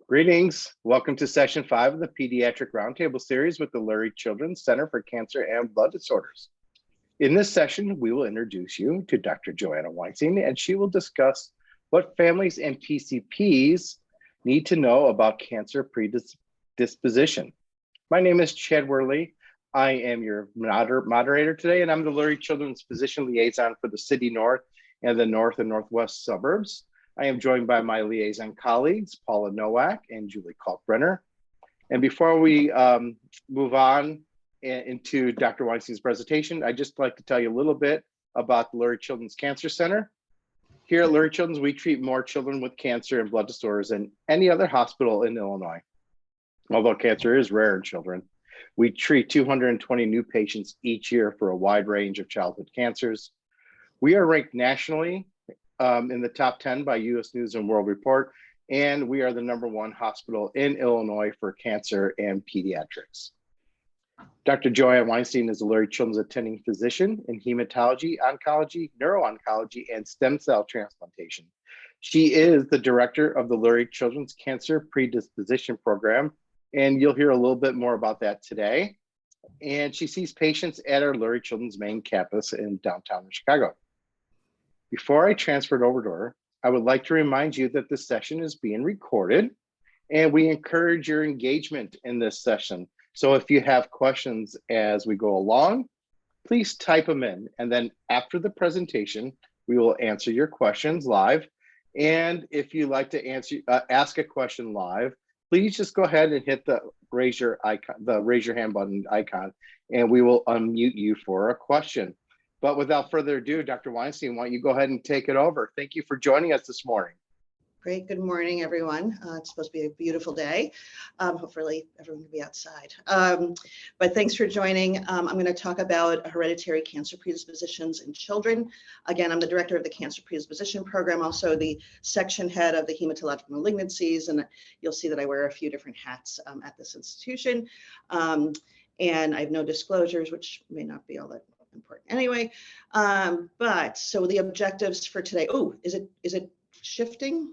Greetings. Welcome to session 5 of the Pediatric Roundtable series with the Lurie Children Center for Cancer and Blood Disorders. In this session, we will introduce you to Dr. Joanna Weinstein, and she will discuss what families and PCPs need to know about cancer predisposition. My name is Chad Worley. I am your moderator today, and I'm the Lurie Children's Physician Liaison for the City North and the North and Northwest suburbs. I am joined by my liaison colleagues, Paula Nowak and Julie Kalkbrenner. And before we move on into Dr. Weinstein's presentation, I'd just like to tell you a little bit about the Lurie Children's Cancer Center. Here at Lurie Children's, we treat more children with cancer and blood disorders than any other hospital in Illinois. Although cancer is rare in children, we treat 220 new patients each year for a wide range of childhood cancers. We are ranked nationally in the top 10 by U.S. News and World Report, and we are the #1 hospital in Illinois for cancer and pediatrics. Dr. Joanna Weinstein is a Lurie Children's attending physician in hematology, oncology, neuro-oncology, and stem cell transplantation. She is the director of the Lurie Children's Cancer Predisposition Program, and you'll hear a little bit more about that today. And she sees patients at our Lurie Children's main campus in downtown Chicago. Before I transfer it over to her, I would like to remind you that this session is being recorded, and we encourage your engagement in this session. So if you have questions as we go along, please type them in, and then after the presentation, we will answer your questions live. And if you'd like to ask a question live, please just go ahead and hit the raise your hand button icon, and we will unmute you for a question. But without further ado, Dr. Weinstein, why don't you go ahead and take it over? Thank you for joining us this morning. Great. Good morning, everyone. It's supposed to be a beautiful day. Hopefully everyone can be outside. But thanks for joining. I'm going to talk about hereditary cancer predispositions in children. Again, I'm the director of the Cancer Predisposition Program, also the section head of the hematologic malignancies, and you'll see that I wear a few different hats at this institution. And I have no disclosures, which may not be all that important anyway. But so the objectives for today, is it shifting?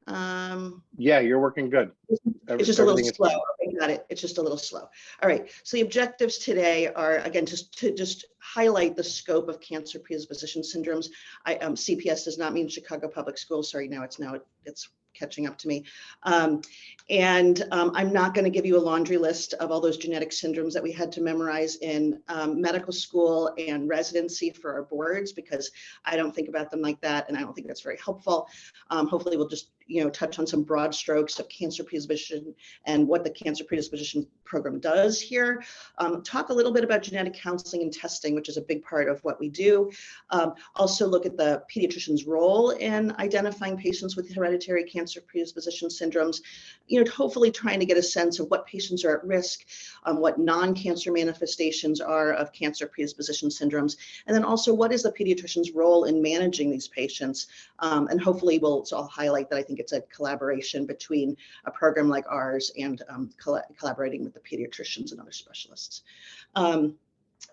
Yeah, you're working good. It's just a little slow. I got it. It's just a little slow. All right. So the objectives today are, again, just highlight the scope of cancer predisposition syndromes. CPS does not mean Chicago Public Schools. Sorry, it's catching up to me. I'm not going to give you a laundry list of all those genetic syndromes that we had to memorize in medical school and residency for our boards, because I don't think about them like that, and I don't think that's very helpful. Hopefully we'll just touch on some broad strokes of cancer predisposition and what the Cancer Predisposition Program does here. Talk a little bit about genetic counseling and testing, which is a big part of what we do. Also look at the pediatrician's role in identifying patients with hereditary cancer predisposition syndromes, hopefully trying to get a sense of what patients are at risk, what non-cancer manifestations are of cancer predisposition syndromes, and then also what is the pediatrician's role in managing these patients. And hopefully I'll highlight that I think it's a collaboration between a program like ours and collaborating with the pediatricians and other specialists.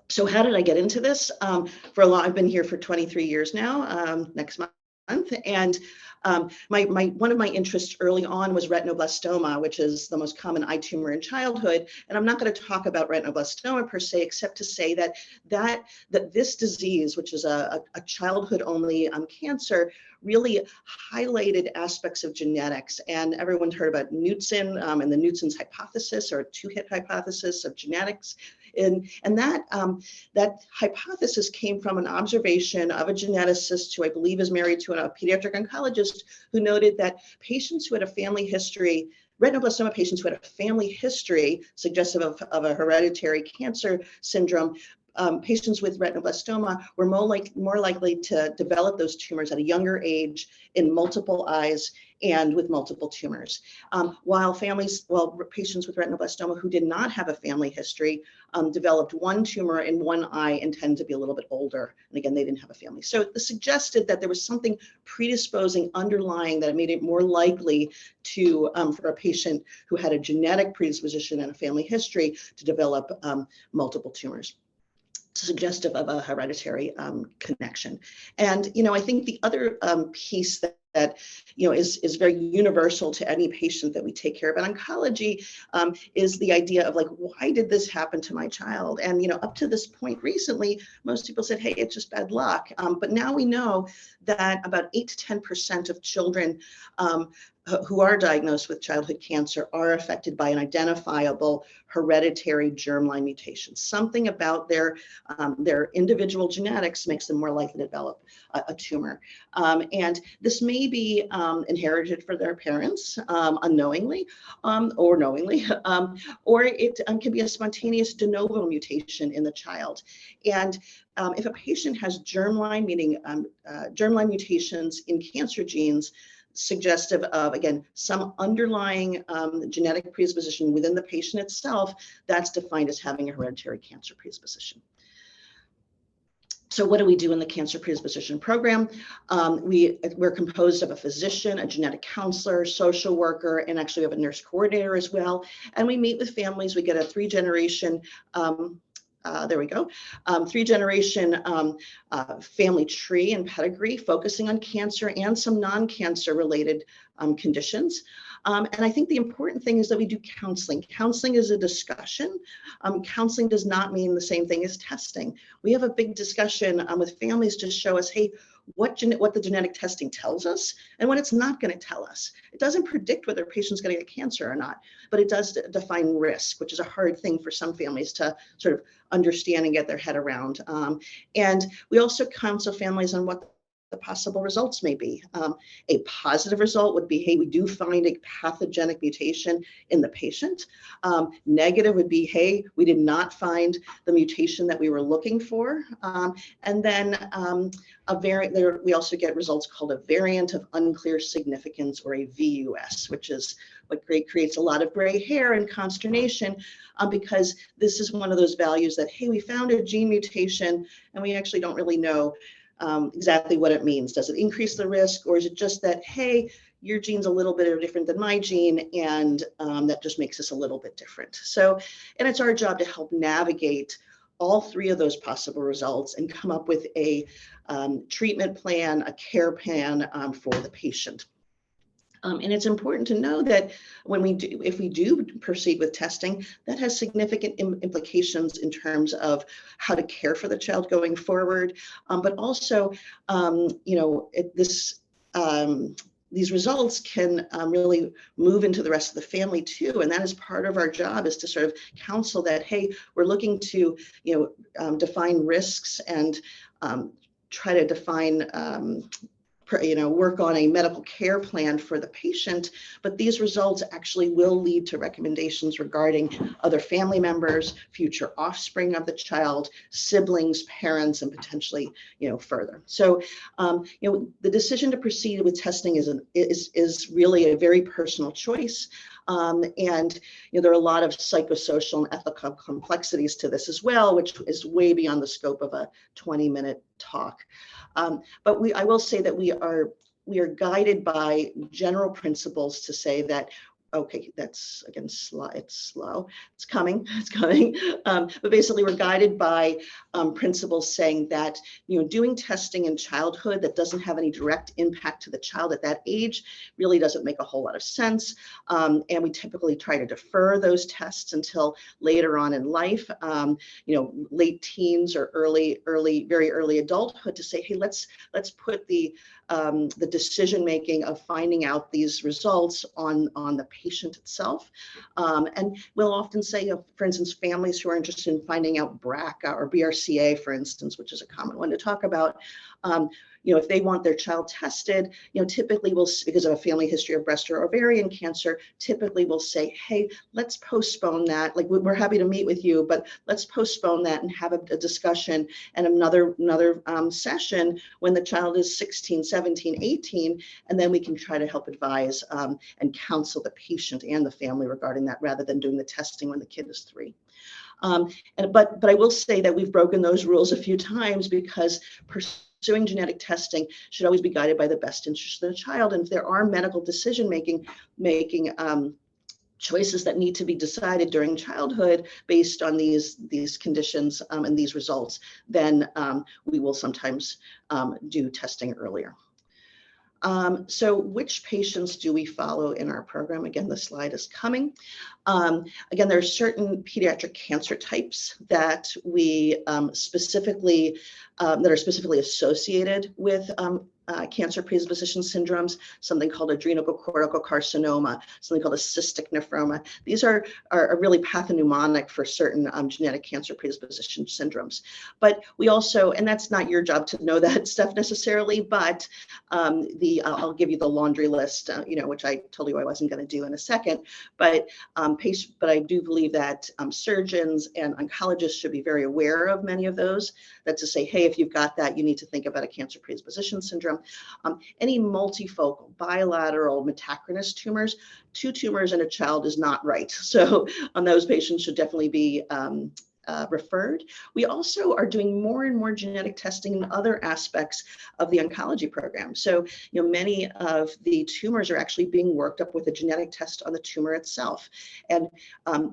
So how did I get into this? I've been here for 23 years now, next month. And one of my interests early on was retinoblastoma, which is the most common eye tumor in childhood. And I'm not going to talk about retinoblastoma per se, except to say that this disease, which is a childhood only cancer, really highlighted aspects of genetics. And everyone's heard about Knudsen and the Knudsen's hypothesis, or two-hit hypothesis of genetics. And that hypothesis came from an observation of a geneticist who I believe is married to a pediatric oncologist, who noted that patients who had a family history, retinoblastoma patients who had a family history suggestive of a hereditary cancer syndrome, patients with retinoblastoma were more likely to develop those tumors at a younger age in multiple eyes and with multiple tumors. While patients with retinoblastoma who did not have a family history developed one tumor in one eye and tend to be a little bit older. And again, they didn't have a family. So it suggested that there was something predisposing underlying that made it more likely to for a patient who had a genetic predisposition and a family history to develop multiple tumors, suggestive of a hereditary connection. And, I think the other piece that that is very universal to any patient that we take care of. And oncology is the idea of like, why did this happen to my child? And up to this point recently, most people said, hey, it's just bad luck. But now we know that about 8 to 10% of children who are diagnosed with childhood cancer are affected by an identifiable hereditary germline mutation. Something about their individual genetics makes them more likely to develop a tumor. And this may be inherited from their parents unknowingly or knowingly, or it can be a spontaneous de novo mutation in the child. And if a patient has germline, meaning germline mutations in cancer genes, suggestive of, again, some underlying genetic predisposition within the patient itself, that's defined as having a hereditary cancer predisposition. So what do we do in the cancer predisposition program? We're composed of a physician, a genetic counselor, social worker, and actually we have a nurse coordinator as well. And we meet with families. We get a 3-generation three-generation family tree and pedigree, focusing on cancer and some non-cancer related conditions. And I think the important thing is that we do counseling. Counseling is a discussion. Counseling does not mean the same thing as testing. We have a big discussion with families to show us, hey, what the genetic testing tells us and what it's not going to tell us. It doesn't predict whether a patient's going to get cancer or not, but it does define risk, which is a hard thing for some families to sort of understand and get their head around. And we also counsel families on what the possible results may be. A positive result would be, hey, we do find a pathogenic mutation in the patient. Negative would be, hey, we did not find the mutation that we were looking for. And then we also get results called a variant of unclear significance, or a VUS, which is what creates a lot of gray hair and consternation, because this is one of those values that, hey, we found a gene mutation and we actually don't really know exactly what it means. Does it increase the risk, or is it just that, hey, your gene's a little bit different than my gene, and that just makes us a little bit different. So, and it's our job to help navigate all 3 of those possible results and come up with a treatment plan, a care plan for the patient. And it's important to know that if we do proceed with testing, that has significant implications in terms of how to care for the child going forward. But also, these results can really move into the rest of the family too. And that is part of our job, is to sort of counsel that, hey, we're looking to, define risks and try to define work on a medical care plan for the patient, but these results actually will lead to recommendations regarding other family members, future offspring of the child, siblings, parents, and potentially, further. So, the decision to proceed with testing is really a very personal choice. And there are a lot of psychosocial and ethical complexities to this as well, which is way beyond the scope of a 20-minute talk. But I will say that we are guided by general principles to say that, okay, that's again slow. It's slow. It's coming. But basically, we're guided by principles saying that doing testing in childhood that doesn't have any direct impact to the child at that age really doesn't make a whole lot of sense. And we typically try to defer those tests until later on in life, late teens or very early adulthood, to say, hey, let's put the decision making of finding out these results on the patient itself. And we'll often say, for instance, families who are interested in finding out BRCA or BRCA, for instance, which is a common one to talk about, if they want their child tested, typically because of a family history of breast or ovarian cancer, typically we'll say, hey, let's postpone that. Like, we're happy to meet with you, but let's postpone that and have a discussion and another session when the child is 16, 17, 18, and then we can try to help advise and counsel the patient and the family regarding that, rather than doing the testing when the kid is 3. But I will say that we've broken those rules a few times, because pursuing genetic testing should always be guided by the best interest of the child. And if there are medical decision-making choices that need to be decided during childhood based on these conditions and these results, then we will sometimes do testing earlier. So which patients do we follow in our program? Again, the slide is coming. Again, there are certain pediatric cancer types that we specifically, that are specifically associated with cancer predisposition syndromes, something called adrenocortical carcinoma, something called a cystic nephroma. These are really pathognomonic for certain genetic cancer predisposition syndromes. But we also, and that's not your job to know that stuff necessarily, but I'll give you the laundry list, which I told you I wasn't going to do in a second. But I do believe that surgeons and oncologists should be very aware of many of those. That's to say, hey, if you've got that, you need to think about a cancer predisposition syndrome. Any multifocal, bilateral, metachronous tumors, 2 tumors in a child is not right. So those patients should definitely be referred. We also are doing more and more genetic testing in other aspects of the oncology program. So, many of the tumors are actually being worked up with a genetic test on the tumor itself. And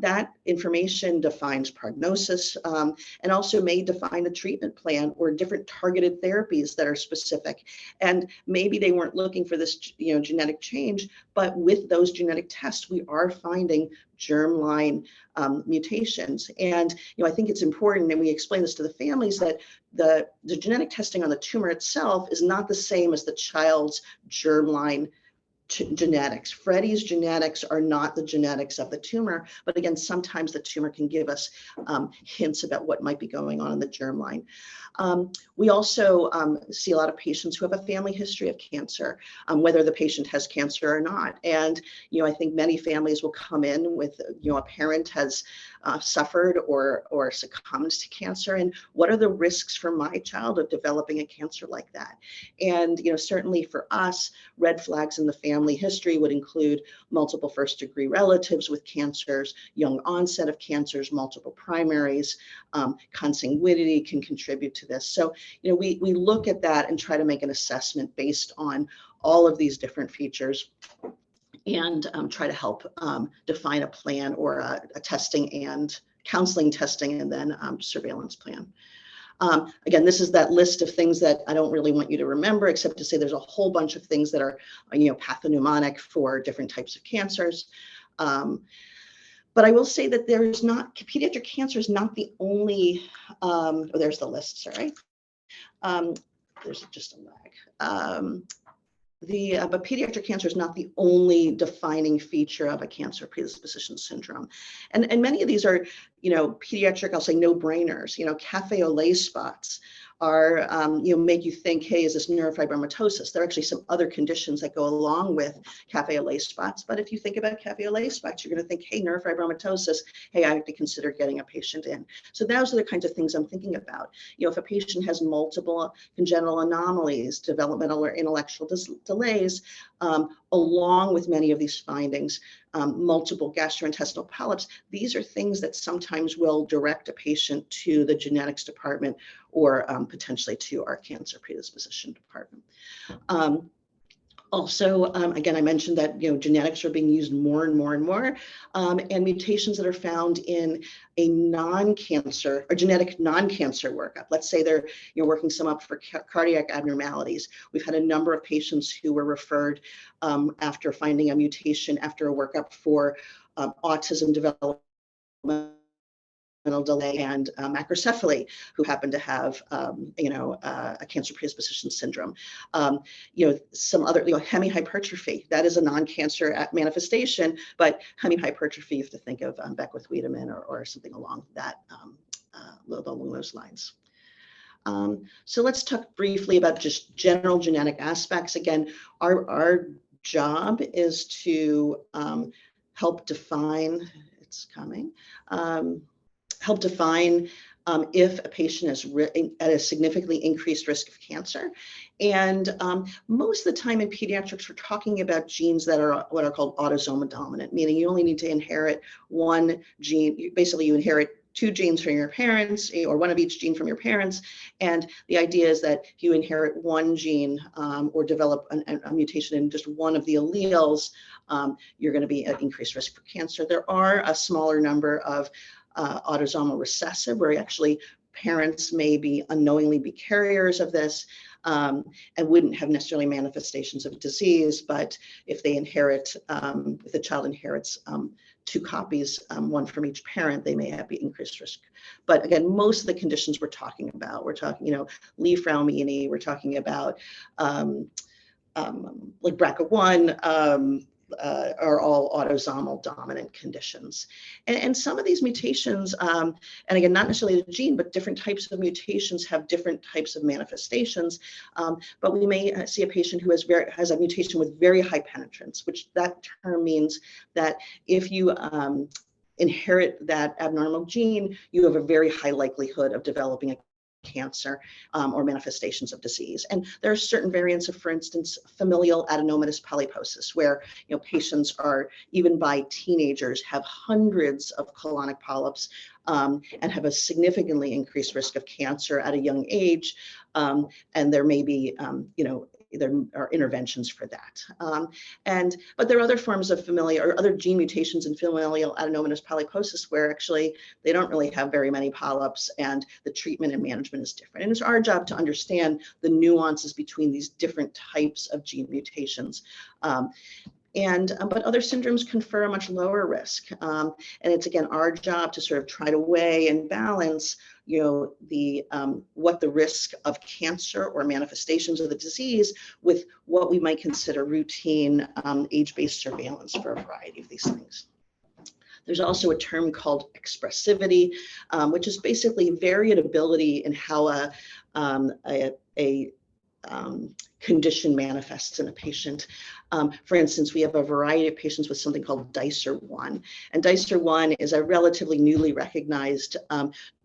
that information defines prognosis and also may define a treatment plan or different targeted therapies that are specific. And maybe they weren't looking for this, genetic change, but with those genetic tests, we are finding germline mutations. And I think it's important, and we explain this to the families, that the genetic testing on the tumor itself is not the same as the child's germline genetics. Freddie's genetics are not the genetics of the tumor, but again, sometimes the tumor can give us hints about what might be going on in the germline. We also see a lot of patients who have a family history of cancer, whether the patient has cancer or not. And, I think many families will come in with, a parent has suffered or succumbed to cancer, and what are the risks for my child of developing a cancer like that? And, certainly for us, red flags in the family history would include multiple first-degree relatives with cancers, young onset of cancers, multiple primaries, consanguinity can contribute to this. So, we look at that and try to make an assessment based on all of these different features and try to help define a plan or a testing and counseling testing and then surveillance plan. Again, this is that list of things that I don't really want you to remember, except to say there's a whole bunch of things that are, pathognomonic for different types of cancers. But I will say that pediatric cancer is not the only, there's the list, sorry. There's just a lag. But pediatric cancer is not the only defining feature of a cancer predisposition syndrome. And many of these are, pediatric, I'll say no-brainers, cafe au lait spots are, make you think, hey, is this neurofibromatosis? There are actually some other conditions that go along with cafe au lait spots. But if you think about cafe au lait spots, you're going to think, hey, neurofibromatosis, hey, I have to consider getting a patient in. So those are the kinds of things I'm thinking about. If a patient has multiple congenital anomalies, developmental or intellectual delays, along with many of these findings, multiple gastrointestinal polyps, these are things that sometimes will direct a patient to the genetics department or potentially to our cancer predisposition department. Also, again, I mentioned that genetics are being used more and more and more, and mutations that are found in a non-cancer or genetic non-cancer workup. Let's say they're working some up for cardiac abnormalities. We've had a number of patients who were referred after finding a mutation after a workup for autism development delay and macrocephaly, who happen to have, a cancer predisposition syndrome. Some other, hemihypertrophy, that is a non-cancer manifestation, but hemihypertrophy, you have to think of Beckwith-Wiedemann or something along that, along those lines. So let's talk briefly about just general genetic aspects. Again, our job is to help define, it's coming, help define if a patient is at a significantly increased risk of cancer. And most of the time in pediatrics, we're talking about genes that are what are called autosomal dominant, meaning you only need to inherit one gene. Basically, you inherit 2 genes from your parents, or one of each gene from your parents. And the idea is that if you inherit one gene or develop a mutation in just one of the alleles, you're going to be at increased risk for cancer. There are a smaller number of autosomal recessive, where actually parents may be unknowingly be carriers of this. and wouldn't have necessarily manifestations of disease, but if they inherit, if the child inherits 2 copies, one from each parent, they may have the increased risk. But again, most of the conditions we're talking, Li-Fraumeni, we're talking about like BRCA1, are all autosomal dominant conditions. And some of these mutations, and again, not necessarily the gene, but different types of mutations have different types of manifestations. But we may see a patient who has a mutation with very high penetrance, which that term means that if you inherit that abnormal gene, you have a very high likelihood of developing a cancer or manifestations of disease. And there are certain variants of, for instance, familial adenomatous polyposis, where patients are, even by teenagers, have hundreds of colonic polyps and have a significantly increased risk of cancer at a young age. And there may be, there are interventions for that. But there are other forms of familial or other gene mutations in familial adenomatous polyposis where actually they don't really have very many polyps, and the treatment and management is different. And it's our job to understand the nuances between these different types of gene mutations. But other syndromes confer a much lower risk. And it's, again, our job to sort of try to weigh and balance, what the risk of cancer or manifestations of the disease with what we might consider routine age-based surveillance for a variety of these things. There's also a term called expressivity, which is basically variability in how a condition manifests in a patient. For instance, we have a variety of patients with something called DICER1. And DICER1 is a relatively newly recognized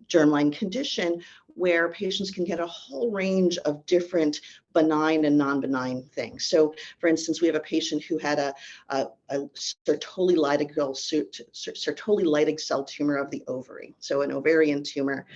germline condition where patients can get a whole range of different benign and non-benign things. So, for instance, we have a patient who had a Sertoli Leydig cell tumor of the ovary, so an ovarian tumor,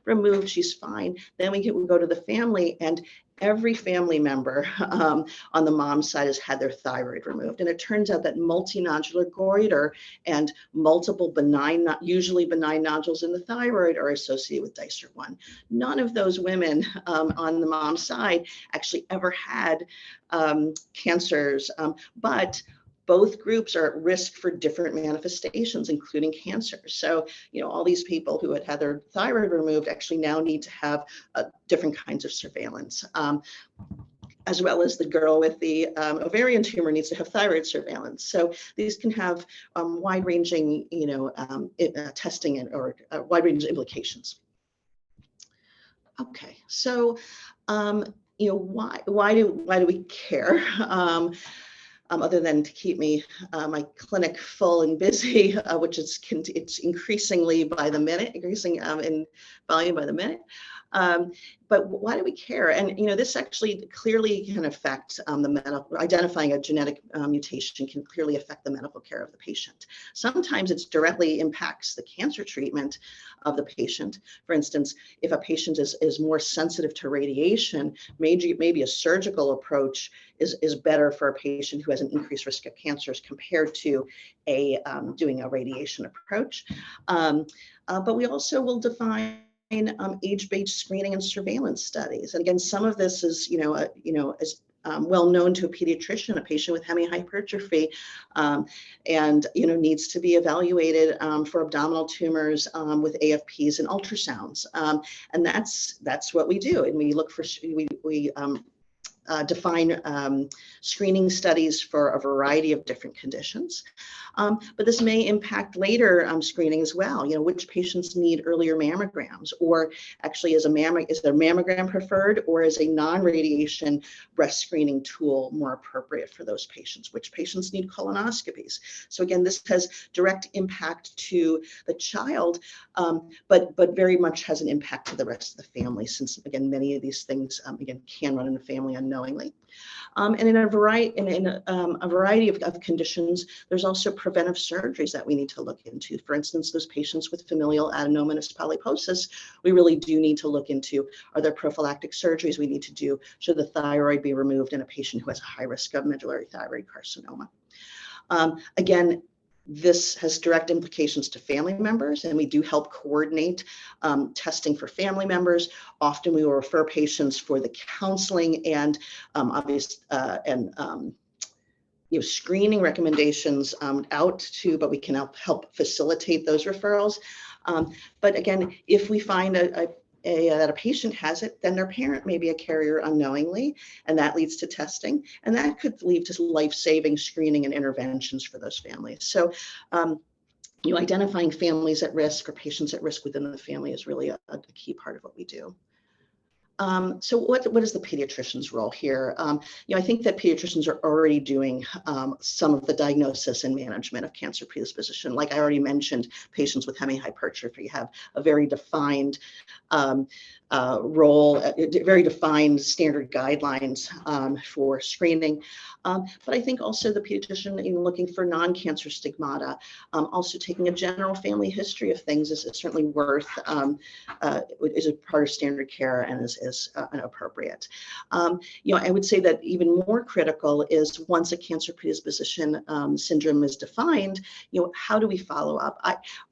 removed, she's fine. Then we go to the family, and every family member on the mom's side has had their thyroid removed. And it turns out that multinodular goiter and multiple benign, usually benign nodules in the thyroid are associated with DICER1. None of those women on the mom's side actually ever had cancers, but both groups are at risk for different manifestations, including cancer. So, all these people who had their thyroid removed actually now need to have different kinds of surveillance, as well as the girl with the ovarian tumor needs to have thyroid surveillance. So these can have wide-ranging, testing or wide-ranging implications. Okay, so why do we care? Other than to keep my clinic full and busy, which it's increasingly by the minute, increasing in volume by the minute. But why do we care? And this actually clearly can affect the medical. Identifying a genetic mutation can clearly affect the medical care of the patient. Sometimes it directly impacts the cancer treatment of the patient. For instance, if a patient is more sensitive to radiation, maybe a surgical approach is better for a patient who has an increased risk of cancers compared to doing a radiation approach. But we also will define age-based screening and surveillance studies. And again, some of this is, is well known to a pediatrician, a patient with hemihypertrophy, and needs to be evaluated for abdominal tumors with AFPs and ultrasounds. And that's what we do. And we look for we define screening studies for a variety of different conditions. But this may impact later screening as well. Which patients need earlier mammograms, or actually is their mammogram preferred, or is a non-radiation breast screening tool more appropriate for those patients? Which patients need colonoscopies? So again, this has direct impact to the child, but very much has an impact to the rest of the family, since again, many of these things again can run in the family unknowingly. And in a variety of conditions, there's also preventive surgeries that we need to look into. For instance, those patients with familial adenomatous polyposis, we really do need to look into, are there prophylactic surgeries we need to do? Should the thyroid be removed in a patient who has a high risk of medullary thyroid carcinoma? Again, This has direct implications to family members, and we do help coordinate testing for family members. Often we will refer patients for the counseling and screening recommendations out to, but we can help facilitate those referrals. But again, if we find that a patient has it, then their parent may be a carrier unknowingly, and that leads to testing, and that could lead to life-saving screening and interventions for those families. So, identifying families at risk or patients at risk within the family is really a key part of what we do. So what is the pediatrician's role here? I think that pediatricians are already doing some of the diagnosis and management of cancer predisposition. Like I already mentioned, patients with hemihypertrophy have a very defined role, very defined standard guidelines for screening. But I think also the pediatrician, looking for non-cancer stigmata, also taking a general family history of things is certainly worth, is a part of standard care and is appropriate. I would say that even more critical is once a cancer predisposition syndrome is defined, how do we follow up?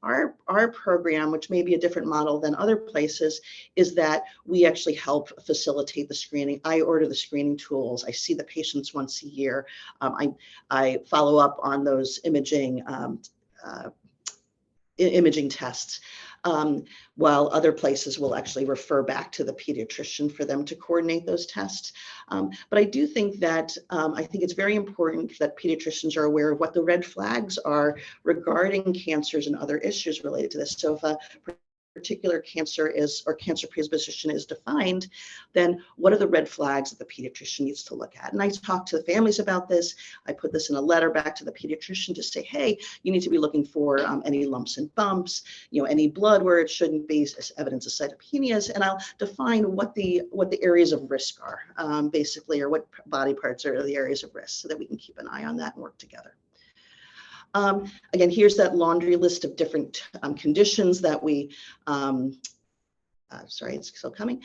Our program, which may be a different model than other places, is that we actually help facilitate the screening. I order the screening tools. I see the patients once a year. I follow up on those imaging tests, while other places will actually refer back to the pediatrician for them to coordinate those tests. But I do think that I think it's very important that pediatricians are aware of what the red flags are regarding cancers and other issues related to this. So if a particular cancer cancer predisposition is defined, then what are the red flags that the pediatrician needs to look at? And I talk to the families about this. I put this in a letter back to the pediatrician to say, hey, you need to be looking for any lumps and bumps, any blood where it shouldn't be, evidence of cytopenias, and I'll define what the areas of risk are, basically, or what body parts are the areas of risk, so that we can keep an eye on that and work together. Again, here's that laundry list of different conditions that we, sorry, it's still coming.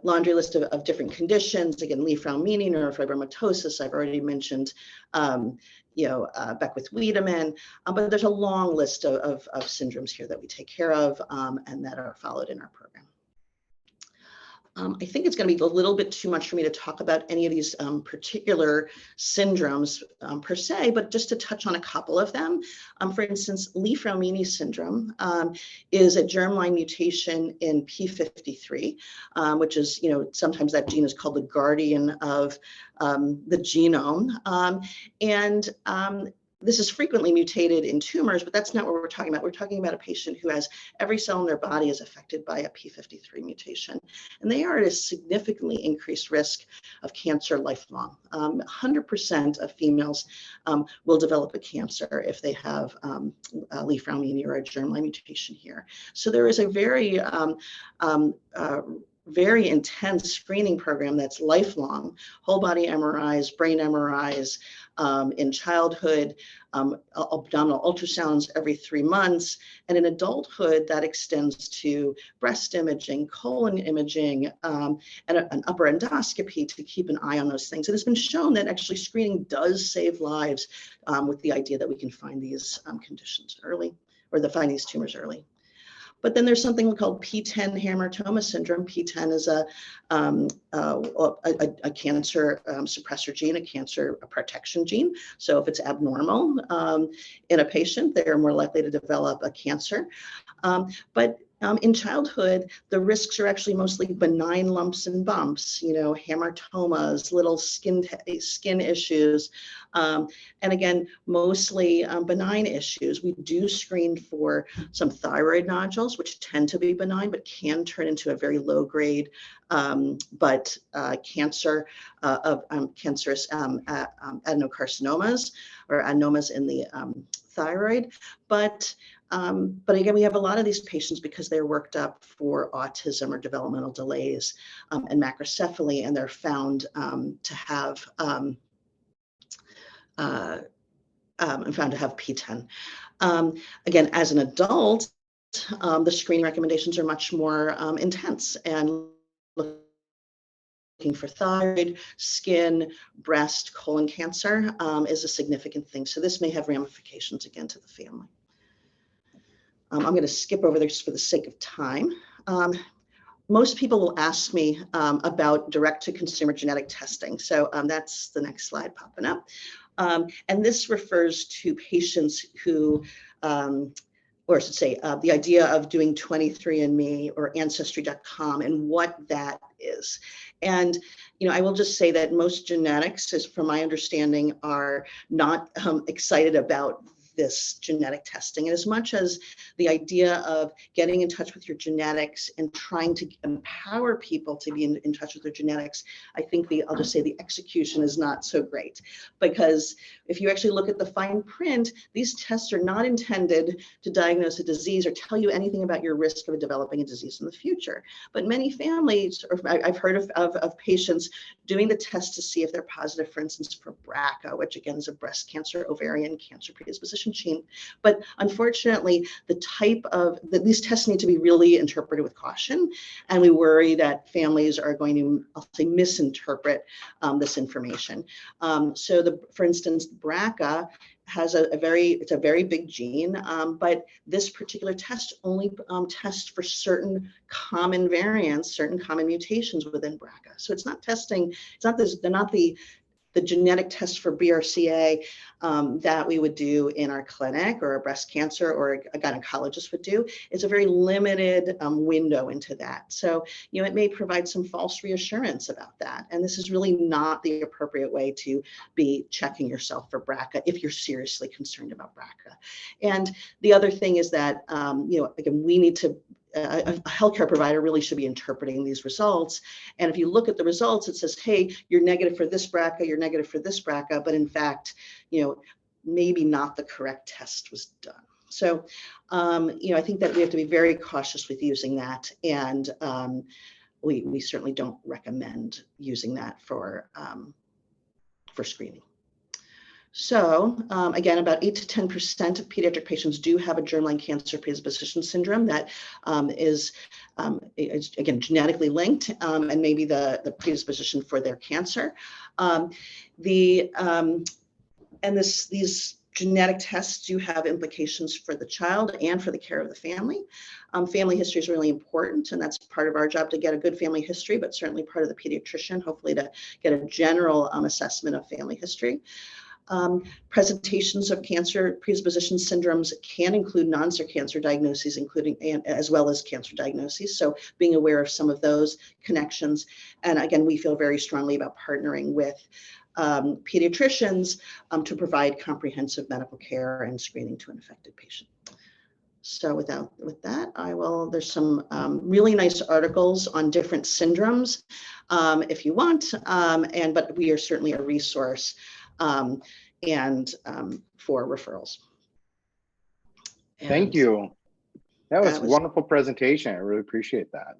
Laundry list of different conditions. Again, Li-Fraumeni, neurofibromatosis, I've already mentioned, Beckwith-Wiedemann, but there's a long list of syndromes here that we take care of and that are followed in our program. I think it's going to be a little bit too much for me to talk about any of these particular syndromes per se, but just to touch on a couple of them. For instance, Li-Fraumeni syndrome is a germline mutation in P53, which is, sometimes that gene is called the guardian of the genome. This is frequently mutated in tumors, but that's not what we're talking about. We're talking about a patient who has every cell in their body is affected by a P53 mutation. And they are at a significantly increased risk of cancer lifelong. 100% of females will develop a cancer if they have Li-Fraumeni or a germline mutation here. So there is a very intense screening program that's lifelong, whole body MRIs, brain MRIs in childhood, abdominal ultrasounds every 3 months, and in adulthood that extends to breast imaging, colon imaging, and an upper endoscopy to keep an eye on those things. It has been shown that actually screening does save lives with the idea that we can find these conditions early, or find these tumors early. But then there's something called PTEN Hamartoma syndrome. PTEN is a cancer suppressor gene, a cancer protection gene. So if it's abnormal in a patient, they are more likely to develop a cancer. But in childhood, the risks are actually mostly benign lumps and bumps, hamartomas, little skin issues, and again, mostly benign issues. We do screen for some thyroid nodules, which tend to be benign, but can turn into a very low grade, cancer of cancerous adenocarcinomas or adenomas in the thyroid. But again, we have a lot of these patients because they're worked up for autism or developmental delays and macrocephaly, and they're found to have PTEN. Again, as an adult, the screening recommendations are much more intense and looking for thyroid, skin, breast, colon cancer is a significant thing. So this may have ramifications again to the family. I'm going to skip over this for the sake of time. Most people will ask me about direct-to-consumer genetic testing. So that's the next slide popping up. And this refers to patients who, or I should say, the idea of doing 23andMe or Ancestry.com and what that is. And, I will just say that most genetics, as from my understanding, are not excited about this genetic testing. And as much as the idea of getting in touch with your genetics and trying to empower people to be in touch with their genetics, I think I'll just say the execution is not so great. Because if you actually look at the fine print, these tests are not intended to diagnose a disease or tell you anything about your risk of developing a disease in the future. But many families, or I've heard of patients doing the test to see if they're positive, for instance, for BRCA, which again is a breast cancer, ovarian cancer predisposition gene. But unfortunately, these tests need to be really interpreted with caution. And we worry that families are going to, I'll say, misinterpret this information. For instance, BRCA has it's a very big gene, but this particular test only tests for certain common variants, certain common mutations within BRCA. So it's not testing, they're not the genetic test for BRCA that we would do in our clinic, or a breast cancer or a gynecologist would do. It's a very limited window into that. So, it may provide some false reassurance about that. And this is really not the appropriate way to be checking yourself for BRCA if you're seriously concerned about BRCA. And the other thing is that, again, we need to, a healthcare provider really should be interpreting these results. And if you look at the results, it says, hey, you're negative for this BRCA, you're negative for this BRCA, but in fact, maybe not the correct test was done. So, I think that we have to be very cautious with using that. And we certainly don't recommend using that for screening. So again, about 8 to 10% of pediatric patients do have a germline cancer predisposition syndrome that is again, genetically linked and maybe the predisposition for their cancer. These genetic tests do have implications for the child and for the care of the family. Family history is really important, and that's part of our job to get a good family history, but certainly part of the pediatrician, hopefully to get a general assessment of family history. Presentations of cancer predisposition syndromes can include non-cancer diagnoses, including as well as cancer diagnoses. So being aware of some of those connections. And again, we feel very strongly about partnering with pediatricians to provide comprehensive medical care and screening to an affected patient. So with that, there's some really nice articles on different syndromes if you want, but we are certainly a resource and for referrals. Thank you. That was a wonderful presentation. I really appreciate that.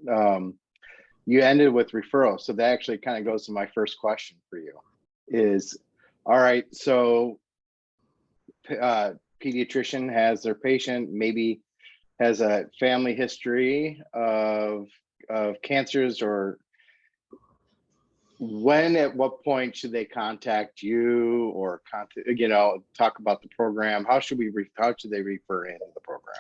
You ended with referrals, so that actually kind of goes to my first question for you. All right, so pediatrician has their patient, maybe has a family history of cancers, or at what point should they contact you or talk about the program? How should they refer into the program?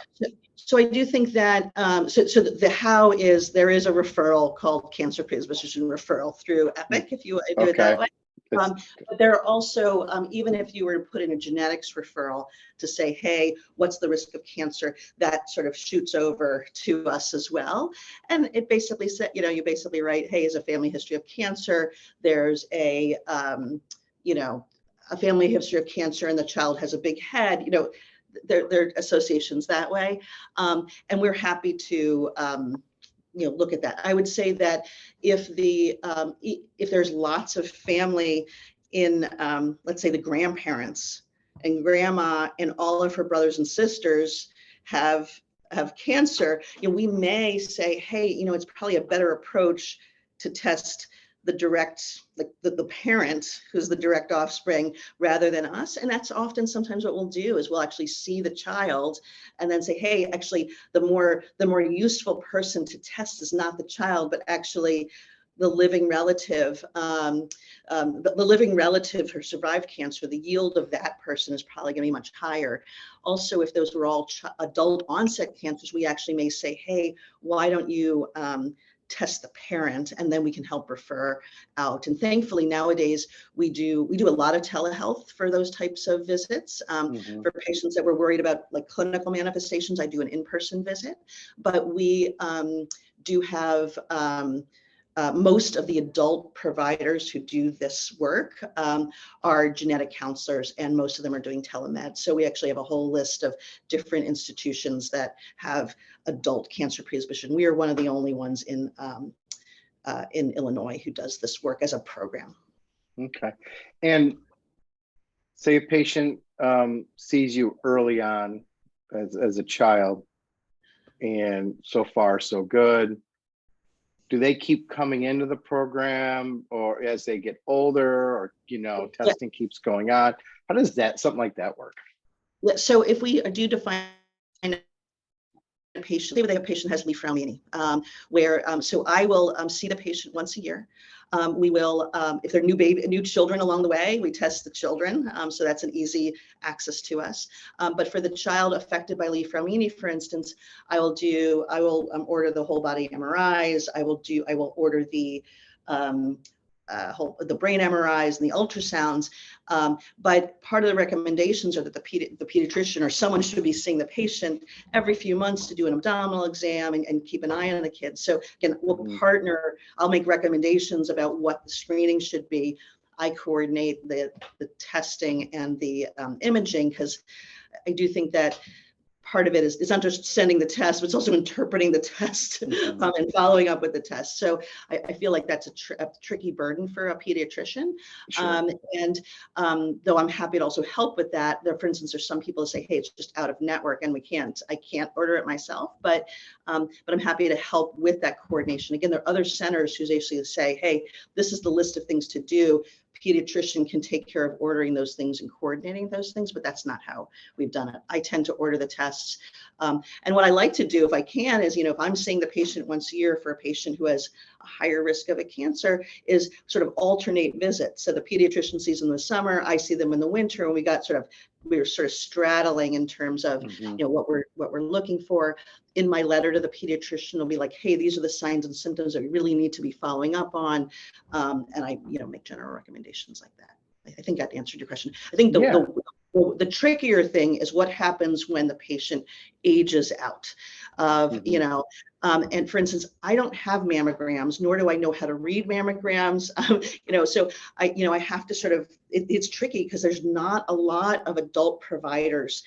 So I do think that the how is there is a referral called cancer predisposition referral through EPIC, if you do it that way. But there are also, even if you were to put in a genetics referral to say, hey, what's the risk of cancer, that sort of shoots over to us as well. And it basically said, you basically write, hey, is a family history of cancer. There's a family history of cancer and the child has a big head, there are associations that way. And we're happy to, look at that. I would say that if there's lots of family in, let's say the grandparents and grandma and all of her brothers and sisters have cancer, we may say, hey, it's probably a better approach to test the direct, like the parent who's the direct offspring rather than us. And that's often sometimes what we'll do is we'll actually see the child and then say, hey, actually the more useful person to test is not the child, but actually the living relative, the living relative who survived cancer, the yield of that person is probably going to be much higher. Also, if those were all adult onset cancers, we actually may say, hey, why don't you test the parent, and then we can help refer out. And thankfully nowadays we do a lot of telehealth for those types of visits. For patients that were worried about like clinical manifestations, I do an in-person visit, but we do have most of the adult providers who do this work are genetic counselors, and most of them are doing telemed. So we actually have a whole list of different institutions that have adult cancer predisposition. We are one of the only ones in Illinois who does this work as a program. Okay. And say a patient sees you early on as a child, and so far so good. Do they keep coming into the program, or as they get older, or, you know, testing keeps going on? How does something like that work? So if we do define a patient, say a patient has Li-Fraumeni, where so I will see the patient once a year. We will, if they're new children along the way, we test the children. So that's an easy access to us. But for the child affected by Li-Fraumeni, for instance, I will order the whole body MRIs. I will order the brain MRIs and the ultrasounds. But part of the recommendations are that the pediatrician or someone should be seeing the patient every few months to do an abdominal exam and keep an eye on the kid. So again, we'll partner. I'll make recommendations about what the screening should be. I coordinate the testing and the imaging, because I do think that part of it is it's not just sending the test, but it's also interpreting the test and following up with the test. So I feel like that's a tricky burden for a pediatrician. Sure. Though I'm happy to also help with that. There, for instance, there's some people who say, hey, it's just out of network and I can't order it myself, but I'm happy to help with that coordination. Again, there are other centers who actually say, hey, this is the list of things to do. Pediatrician can take care of ordering those things and coordinating those things, but that's not how we've done it. I tend to order the tests. And what I like to do, if I can, is, if I'm seeing the patient once a year for a patient who has a higher risk of a cancer, is sort of alternate visits. So the pediatrician sees them in the summer, I see them in the winter, and we're sort of straddling in terms of what we're looking for. In my letter to the pediatrician, will be like, hey, these are the signs and symptoms that we really need to be following up on, and I make general recommendations like that. I think that answered your question. I think the trickier thing is what happens when the patient ages out of, and for instance, I don't have mammograms, nor do I know how to read mammograms, so I have to sort of, it's tricky because there's not a lot of adult providers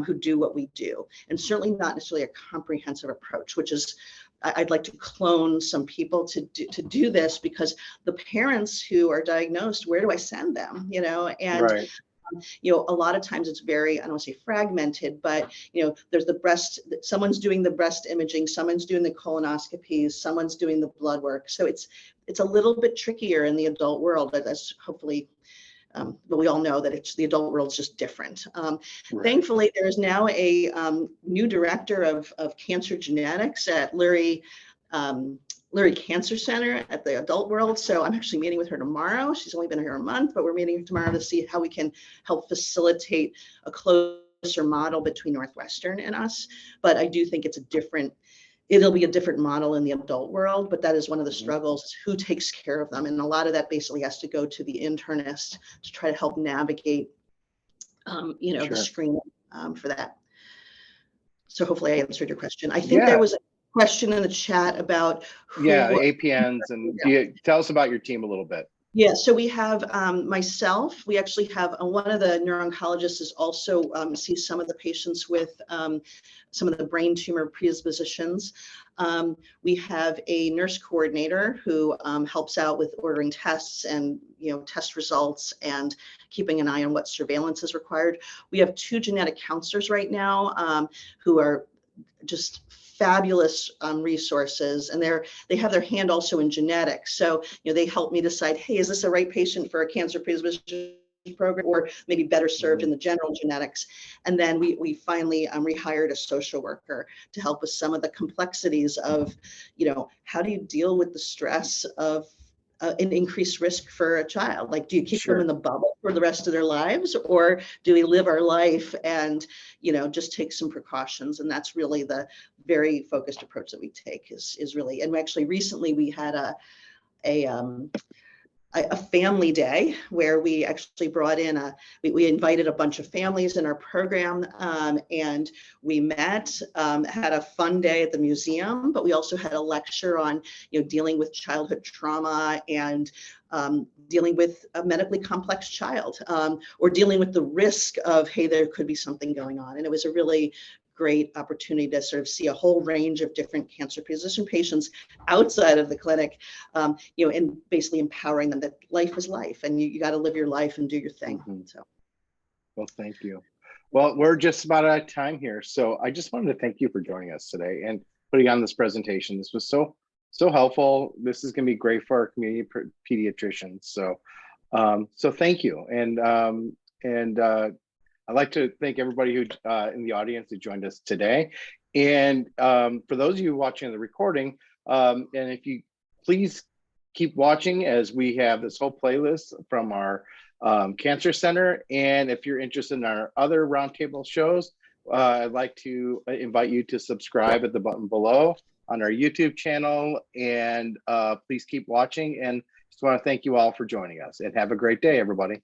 who do what we do, and certainly not necessarily a comprehensive approach, which is, I'd like to clone some people to do this, because the parents who are diagnosed, where do I send them? And right. A lot of times it's very, I don't want to say fragmented, but there's the breast, someone's doing the breast imaging, someone's doing the colonoscopies, someone's doing the blood work. So it's a little bit trickier in the adult world, but that's hopefully, but we all know that the adult world's just different. Right. Thankfully, there is now a new director of cancer genetics at Lurie Cancer Center at the adult world. So I'm actually meeting with her tomorrow. She's only been here a month, but we're meeting tomorrow to see how we can help facilitate a closer model between Northwestern and us. But I do think it'll be a different model in the adult world, but that is one of the struggles, is who takes care of them. And a lot of that basically has to go to the internist to try to help navigate, the screening for that. So hopefully I answered your question. I think there was a question in the chat about APNs, and tell us about your team a little bit. Yeah, so we have myself. We actually have one of the neuro-oncologists is also sees some of the patients with some of the brain tumor predispositions. We have a nurse coordinator who helps out with ordering tests and test results and keeping an eye on what surveillance is required. We have 2 genetic counselors right now who are just fabulous resources, and they have their hand also in genetics. So they help me decide, hey, is this the right patient for a cancer predisposition program, or maybe better served in the general genetics? And then we finally rehired a social worker to help with some of the complexities of, how do you deal with the stress of an increased risk for a child? Like, do you keep them Sure. in the bubble for the rest of their lives, or do we live our life and, just take some precautions? And that's really the very focused approach that we take is really, and actually recently we had a family day where we actually brought in we invited a bunch of families in our program, and we met, had a fun day at the museum, but we also had a lecture on, dealing with childhood trauma and dealing with a medically complex child, or dealing with the risk of, hey, there could be something going on. And it was a really great opportunity to sort of see a whole range of different cancer predisposition patients outside of the clinic, and basically empowering them that life is life and you got to live your life and do your thing. So, well, thank you. Well, we're just about out of time here. So I just wanted to thank you for joining us today and putting on this presentation. This was so helpful. This is going to be great for our community pediatricians. So, so thank you. And I'd like to thank everybody who in the audience who joined us today. And for those of you watching the recording, and if you please keep watching as we have this whole playlist from our Cancer Center. And if you're interested in our other roundtable shows, I'd like to invite you to subscribe at the button below on our YouTube channel. And please keep watching. And just want to thank you all for joining us and have a great day, everybody.